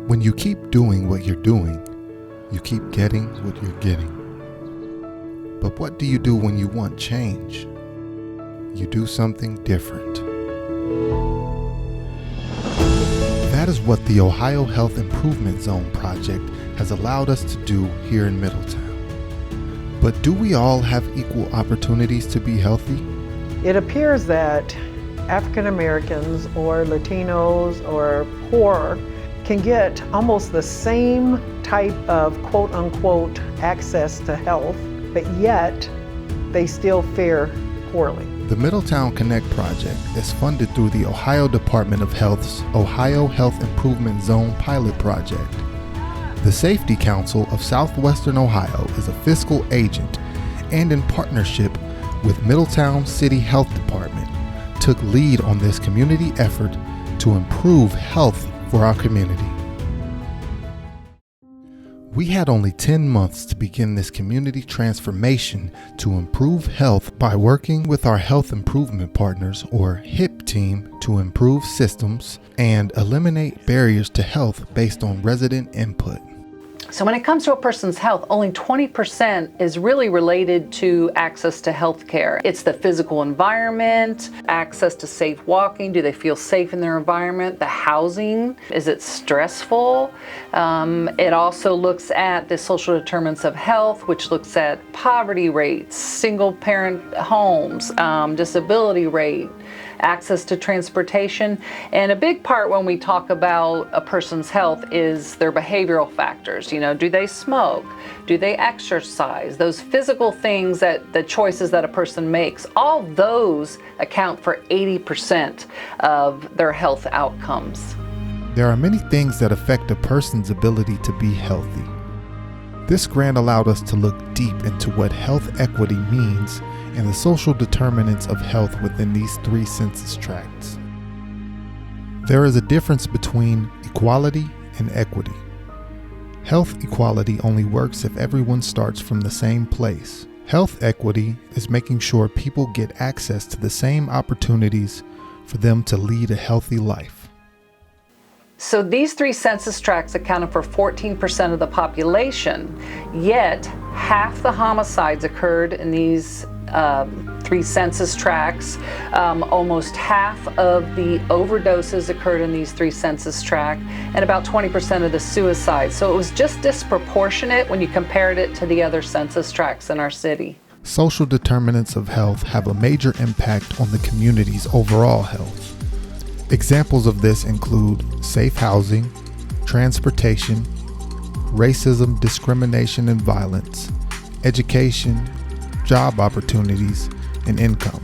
When you keep doing what you're doing, you keep getting what you're getting. But what do you do when you want change? You do something different. That is what the Ohio Health Improvement Zone project has allowed us to do here in Middletown. But do we all have equal opportunities to be healthy? It appears that African Americans or Latinos or poor can get almost the same type of quote unquote access to health, but yet they still fare poorly. The Middletown Connect project is funded through the Ohio Department of Health's Ohio Health Improvement Zone pilot project. The Safety Council of Southwestern Ohio is a fiscal agent and in partnership with Middletown City Health Department took lead on this community effort to improve health for our community. We had only 10 months to begin this community transformation to improve health by working with our health improvement partners or HIP team to improve systems and eliminate barriers to health based on resident input. So when it comes to a person's health, only 20% is really related to access to health care. It's the physical environment, access to safe walking. Do they feel safe in their environment? The housing, is it stressful? It also looks at the social determinants of health, which looks at poverty rates, single parent homes, disability rate, access to transportation. And a big part when we talk about a person's health is their behavioral factors. Do they smoke? Do they exercise? Those physical things, that the choices that a person makes, all those account for 80% of their health outcomes. There are many things that affect a person's ability to be healthy. This grant allowed us to look deep into what health equity means and the social determinants of health within these 3 census tracts. There is a difference between equality and equity. Health equality only works if everyone starts from the same place. Health equity is making sure people get access to the same opportunities for them to lead a healthy life. So these 3 census tracts accounted for 14% of the population, yet half the homicides occurred in these 3 census tracts. Almost half of the overdoses occurred in these 3 census tracts, and about 20% of the suicides. So it was just disproportionate when you compared it to the other census tracts in our city. Social determinants of health have a major impact on the community's overall health. Examples of this include safe housing, transportation, racism, discrimination, and violence, education, job opportunities, and income.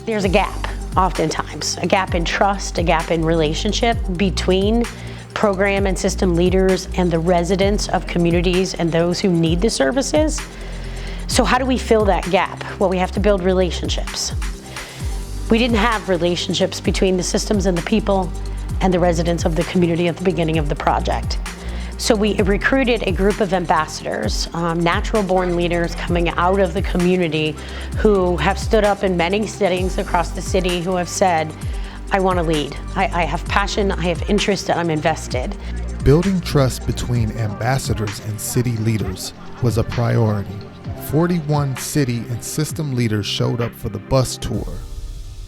There's a gap, oftentimes, a gap in trust, a gap in relationship between program and system leaders and the residents of communities and those who need the services. So how do we fill that gap? Well, we have to build relationships. We didn't have relationships between the systems and the people and the residents of the community at the beginning of the project. So we recruited a group of ambassadors, natural-born leaders coming out of the community who have stood up in many settings across the city who have said, I want to lead. I have passion, I have interest, and I'm invested. Building trust between ambassadors and city leaders was a priority. 41 city and system leaders showed up for the bus tour.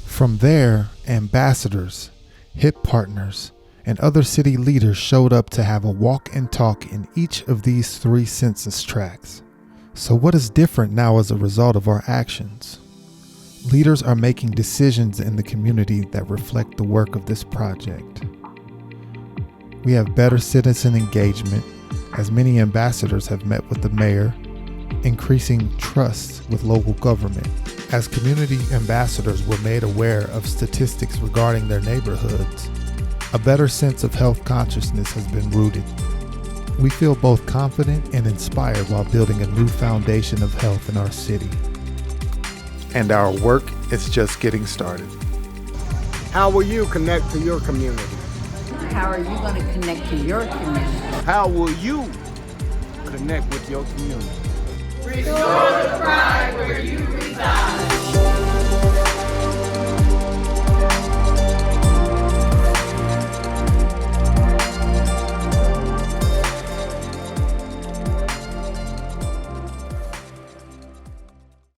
From there, ambassadors, HIP partners, and other city leaders showed up to have a walk and talk in each of these 3 census tracts. So what is different now as a result of our actions? Leaders are making decisions in the community that reflect the work of this project. We have better citizen engagement, as many ambassadors have met with the mayor, increasing trust with local government. As community ambassadors were made aware of statistics regarding their neighborhoods, a better sense of health consciousness has been rooted. We feel both confident and inspired while building a new foundation of health in our city. And our work is just getting started. How will you connect to your community? How are you going to connect to your community? How will you connect with your community? Restore the pride where you reside.